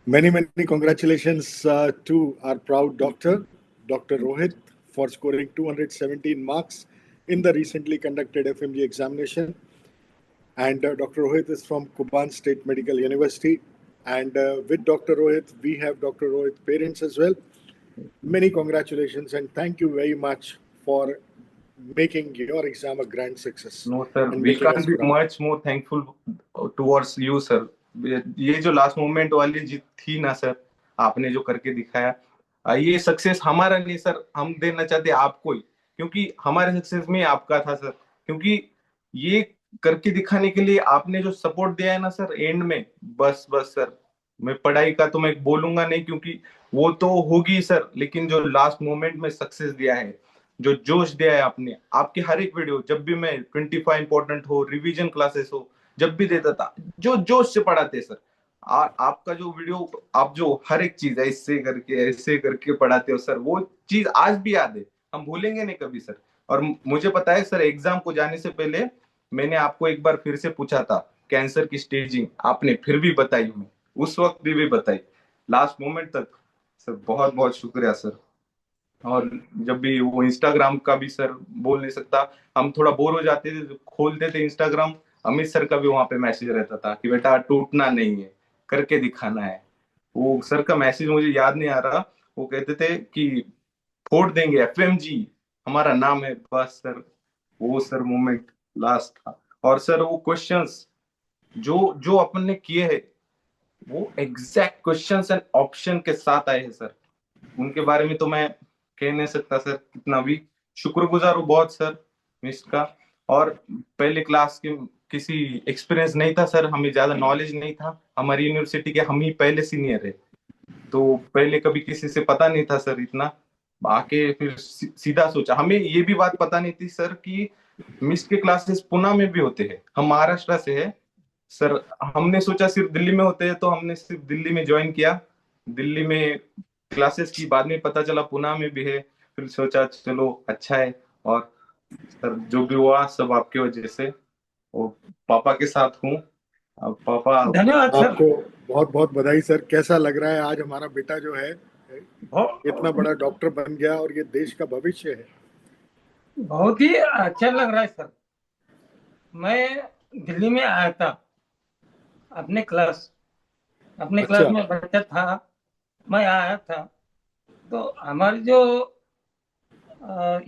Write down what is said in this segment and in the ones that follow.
Many congratulations to our proud doctor, Dr. Rohit, for scoring 217 marks in the recently conducted FMG examination. And Dr. Rohit is from Kuban State Medical University. And with Dr. Rohit, we have Dr. Rohit parents as well. Many congratulations and thank you very much for making your exam a grand success No, sir, and we making can't us be proud. much more thankful towards you, sir. ये जो last moment वाली जीत थी ना sir, आपने जो करके दिखाया, ये सक्सेस हमारा नहीं सर, हम देना चाहते आपको ही, क्योंकि हमारे सक्सेस में आपका था सर। क्योंकि ये करके दिखाने के लिए आपने जो सपोर्ट दिया है ना सर एंड में, बस बस सर, मैं पढ़ाई का तो मैं बोलूंगा नहीं क्योंकि वो तो होगी सर, लेकिन जो लास्ट मोमेंट में सक्सेस दिया है, जो जोश दिया है आपने, आपकी हर एक वीडियो जब भी मैं 25 इंपॉर्टेंट हो, रिवीजन क्लासेस हो, जब भी देता था, जो जोश से पढ़ाते सर। आपका जो वीडियो, आप जो हर एक चीज ऐसे करके पढ़ाते हो सर, वो चीज आज भी याद है, हम भूलेंगे नहीं कभी सर। और मुझे पता है सर, एग्जाम को जाने से पहले मैंने आपको एक बार फिर से पूछा था कैंसर की स्टेजिंग, आपने फिर भी बताई, हमें उस वक्त भी बताई लास्ट मोमेंट तक। सर बहुत बहुत शुक्रिया सर। और जब भी वो इंस्टाग्राम का भी सर बोल नहीं सकता, हम थोड़ा बोर हो जाते थे तो खोलते थे इंस्टाग्राम, अमित सर का भी वहां पे मैसेज रहता था कि बेटा टूटना नहीं है, करके दिखाना है। वो सर का मैसेज मुझे याद नहीं आ रहा, वो कहते थे कि फोड़ देंगे एफएमजी, हमारा नाम है, बस सर। वो सर मोमेंट लास्ट था। और सर वो क्वेश्चंस जो जो अपन ने किए हैं, वो एग्जैक्ट क्वेश्चंस एंड ऑप्शन के साथ आए हैं सर। उनके बारे में तो मैं कह नहीं सकता सर, कितना भी शुक्रगुजार हूँ बहुत सर मिस का। और पहले क्लास के किसी एक्सपीरियंस नहीं था सर, हमें ज्यादा नॉलेज नहीं था, हमारी यूनिवर्सिटी के हम ही पहले सीनियर है, तो पहले कभी किसी से पता नहीं था सर इतना। आके फिर सीधा सोचा, हमें ये भी बात पता नहीं थी सर कि मिस के क्लासेस पुणे में भी होते हैं, हम महाराष्ट्र से है सर। हमने सोचा सिर्फ दिल्ली में होते हैं, तो हमने सिर्फ दिल्ली में ज्वाइन किया, दिल्ली में क्लासेस की, बाद में पता चला पुणे में भी है, फिर सोचा चलो अच्छा है। और सर जो भी हुआ सब आपकी वजह से, और पापा के साथ हूँ। अब पापा धन्यवाद सर। आपको बहुत बहुत बधाई सर। कैसा लग रहा है आज हमारा बेटा जो है इतना बड़ा डॉक्टर बन गया और ये देश का भविष्य है? बहुत ही अच्छा लग रहा है सर। मैं दिल्ली में आया था, अपने क्लास अच्छा। में बच्चा था, मैं आया था, तो हमारी जो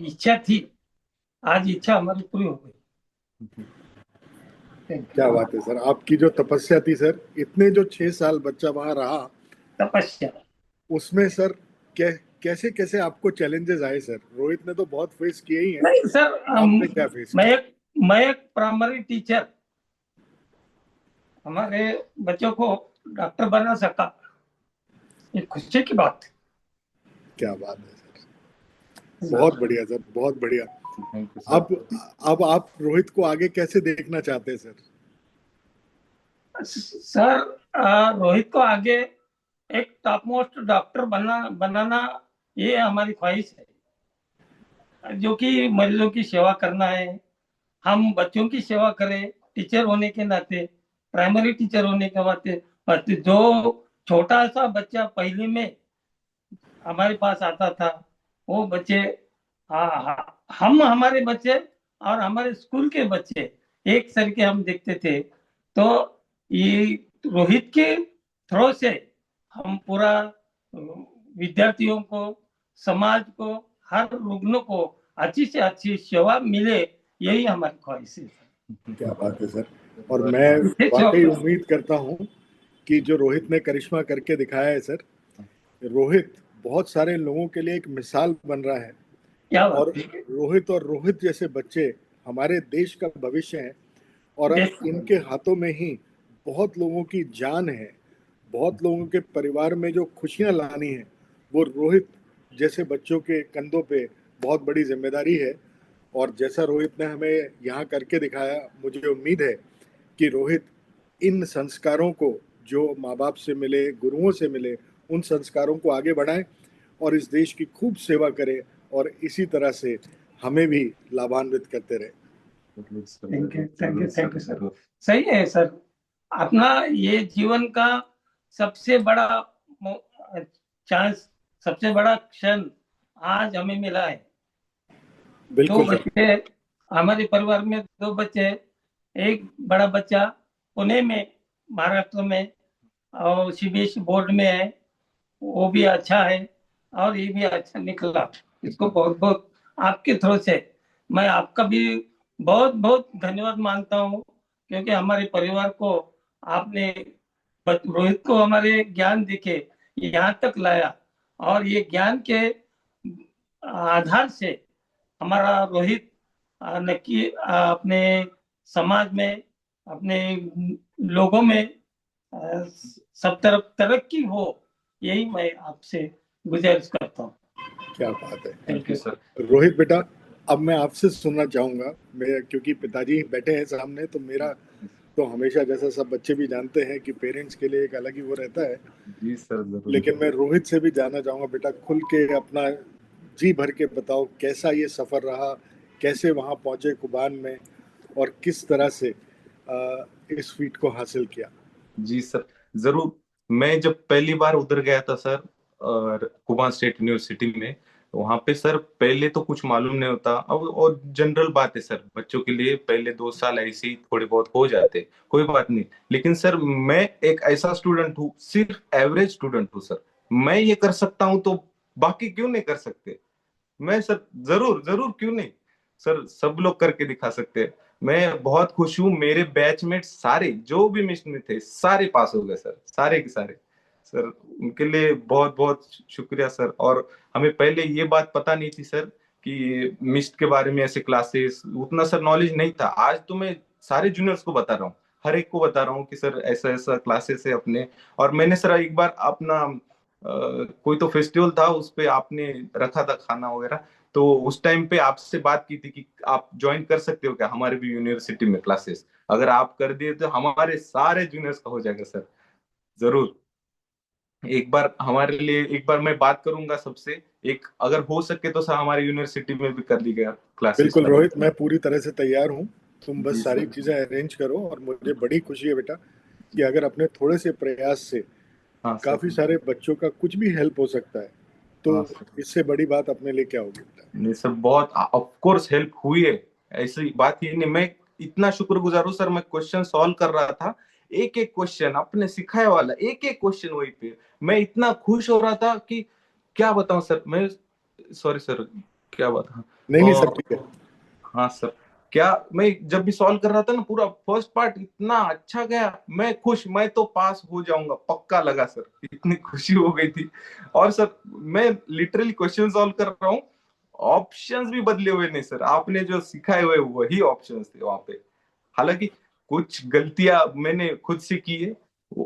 इच्छा थी, आज इच्छा हमारी पूरी हो गई। क्या बात है सर, आपकी जो तपस्या थी सर, इतने जो 6 साल बच्चा वहां रहा, तपस्या। उसमें सर कैसे कैसे आपको चैलेंजेस आए सर? रोहित ने तो बहुत फेस किए ही हैं, नहीं सर, आपने क्या फेस मैं किया? एक मैं एक प्राइमरी टीचर हमारे बच्चों को डॉक्टर बना सका, ये खुशी की बात है। क्या बात है सर, बहुत बढ़िया सर, बहुत बढ़िया। Thank you sir. अब आप रोहित को आगे कैसे देखना चाहते हैं सर? सर रोहित को आगे एक टॉप मोस्ट डॉक्टर बनाना, ये हमारी ख्वाहिश है, जो कि मरीजों की सेवा करना है। हम बच्चों की सेवा करें टीचर होने के नाते, प्राइमरी टीचर होने के नाते। जो छोटा सा बच्चा पहले में हमारे पास आता था, वो बच्चे, हम हमारे बच्चे और हमारे स्कूल के बच्चे एक सर के हम देखते थे। तो ये रोहित के थ्रो से हम पूरा विद्यार्थियों को, समाज को, हर रुग्ण को अच्छी से अच्छी सेवा मिले, यही हमारी ख्वाहिश है। क्या बात है सर। और मैं वाकई उम्मीद करता हूँ कि जो रोहित ने करिश्मा करके दिखाया है सर, रोहित बहुत सारे लोगों के लिए एक मिसाल बन रहा है। क्या और बात है। रोहित जैसे बच्चे हमारे देश का भविष्य हैं और इनके हाथों में ही बहुत लोगों की जान है, बहुत लोगों के परिवार में जो खुशियां लानी है, वो रोहित जैसे बच्चों के कंधों पे बहुत बड़ी जिम्मेदारी है। और जैसा रोहित ने हमें यहाँ करके दिखाया, मुझे उम्मीद है कि रोहित इन संस्कारों को जो माँ बाप से मिले, गुरुओं से मिले, उन संस्कारों को आगे बढ़ाएं और इस देश की खूब सेवा करे और इसी तरह से हमें भी लाभान्वित करते रहे। Thank you sir. सही है सर, अपना ये जीवन का सबसे बड़ा चांस, सबसे बड़ा क्षण आज हमें मिला है। दो बिल्कुल सर। बच्चे हमारे परिवार में, 2 बच्चे, एक बड़ा बच्चा पुणे में, महाराष्ट्र में, और सीबीएसई बोर्ड में है, वो भी अच्छा है, और ये भी अच्छा निकला। इसको बहुत बहुत आपके थ्रू से मैं आपका भी बहुत बहुत धन्यवाद मानता हूँ, क्योंकि हमारे परिवार को आपने, रोहित को हमारे ज्ञान दिखे यहाँ तक लाया, और ये ज्ञान के आधार से हमारा रोहित नक्की अपने समाज में, अपने लोगों में सब तरफ तरक्की हो, यही मैं आपसे गुजारिश करता हूँ। क्या बात है। Thank you sir. रोहित बेटा, अब मैं आपसे सुनना चाहूंगा, मैं क्योंकि पिताजी बैठे हैं सामने, तो मेरा तो हमेशा, जैसा सब बच्चे भी जानते हैं कि पेरेंट्स के लिए एक अलग ही वो रहता है। जी सर जरूर। लेकिन मैं रोहित से भी जानना चाहूंगा, बेटा खुल के अपना जी भर के बताओ, कैसा ये सफर रहा, कैसे वहां पहुंचे कुबान में, और किस तरह से इस फीट को हासिल किया। जी सर जरूर। मैं जब पहली बार उधर गया था सर, और कुबान स्टेट यूनिवर्सिटी में, वहां पे सर पहले तो कुछ मालूम नहीं होता। अब और जनरल बात है सर, बच्चों के लिए पहले 2 साल ऐसे ही थोड़े बहुत हो जाते, कोई बात नहीं। लेकिन सर मैं एक ऐसा स्टूडेंट हूँ, सिर्फ एवरेज स्टूडेंट हूँ सर। मैं ये कर सकता हूँ तो बाकी क्यों नहीं कर सकते? मैं सर जरूर जरूर, क्यों नहीं सर, सब लोग करके दिखा सकते हैं। मैं बहुत खुश हूँ, मेरे बैचमेट सारे जो भी मिशन में थे सारे पास हो गए सर, सारे के सारे सर। उनके लिए बहुत बहुत शुक्रिया सर। और हमें पहले ये बात पता नहीं थी सर कि मिस्ट के बारे में ऐसे क्लासेस, उतना सर नॉलेज नहीं था। आज तो मैं सारे जूनियर्स को बता रहा हूँ, हर एक को बता रहा हूँ कि सर ऐसा ऐसा क्लासेस है अपने। और मैंने सर एक बार अपना कोई तो फेस्टिवल था, उस पे आपने रखा था खाना वगैरह, तो उस टाइम पे आपसे बात की थी कि आप ज्वाइन कर सकते हो क्या हमारे भी यूनिवर्सिटी में क्लासेस। अगर आप कर दिए तो हमारे सारे जूनियर्स का हो जाएगा सर। जरूर एक बार हमारे लिए, एक बार मैं बात करूंगा सबसे, एक अगर हो सके तो सर हमारे यूनिवर्सिटी में भी कर ली गया क्लासेस बिल्कुल का। रोहित, मैं पूरी तरह से तैयार हूँ। तुम बस जी सारी सर। चीजें अरेंज करो, और मुझे बड़ी खुशी है बेटा कि अगर अपने थोड़े से प्रयास से हाँ सर। काफी सारे बच्चों का कुछ भी हेल्प हो सकता है, तो हाँ सर। इससे बड़ी बात अपने लिए क्या होगी बेटा। नहीं सर, बहुत ऑफ कोर्स हेल्प हुई है, ऐसी बात ही नहीं। मैं इतना शुक्रगुजार हूँ सर, मैं क्वेश्चन सॉल्व कर रहा था, एक एक क्वेश्चन अपने सिखाए वाला, एक एक क्वेश्चन वही पे मैं इतना खुश हो रहा था कि क्या बताऊं सर मैं। सॉरी सर, क्या बात। हाँ। नहीं नहीं, सब ठीक है। हाँ सर, क्या मैं जब भी सॉल्व कर रहा था ना, पूरा फर्स्ट पार्ट इतना अच्छा गया, मैं खुश, मैं तो पास हो जाऊंगा पक्का लगा सर, इतनी खुशी हो गई थी। और सर मैं लिटरली क्वेश्चन सॉल्व कर रहा हूँ, ऑप्शंस भी बदले हुए नहीं सर, आपने जो सिखाए हुए वही ऑप्शंस थे वहां पे। हालांकि कुछ गलतियां मैंने खुद से की है,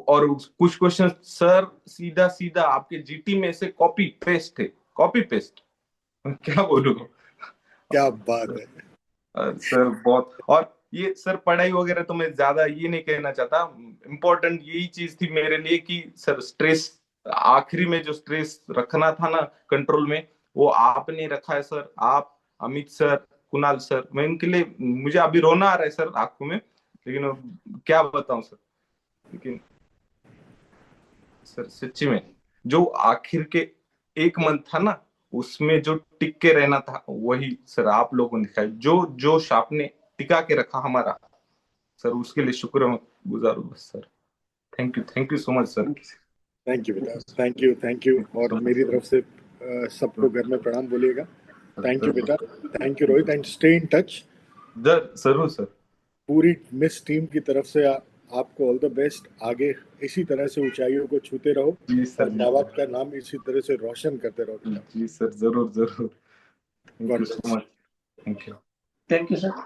और कुछ क्वेश्चन सर सीधा सीधा आपके जीटी में से कॉपी पेस्ट थे, कॉपी पेस्ट। क्या बोलूं क्या बात है। सर बहुत। और ये सर पढ़ाई वगैरह तो मैं ज्यादा ये नहीं कहना चाहता, इम्पोर्टेंट यही चीज थी मेरे लिए कि सर स्ट्रेस, आखिरी में जो स्ट्रेस रखना था ना कंट्रोल में, वो आपने रखा है सर। आप, अमित सर, कुणाल सर, मैं इनके लिए, मुझे अभी रोना आ रहा है सर आंखों में, लेकिन क्या बताऊं सर। लेकिन सर सच्ची में जो आखिर के 1 मंथ था ना, उसमें जो टिक के रहना था वही सर आप लोगों ने दिखाया, जो जोश आपने टिका के रखा हमारा सर, उसके लिए शुक्र गुजार हूँ बस sir. Thank you so much sir. Thank you बेटा, थैंक यू, थैंक यू। और मेरी तरफ से सबको घर में प्रणाम बोलिएगा। थैंक यू बेटा, thank you Rohit, and stay in touch. जरूर सर। पूरी मिस टीम की तरफ से आपको ऑल द बेस्ट। आगे इसी तरह से ऊंचाइयों को छूते रहो, जी और सर। माँ बाप का नाम इसी तरह से रोशन करते रहो बेटा। जी सर जरूर जरूर। Thank God you so bless. Much. Thank you. Thank you sir.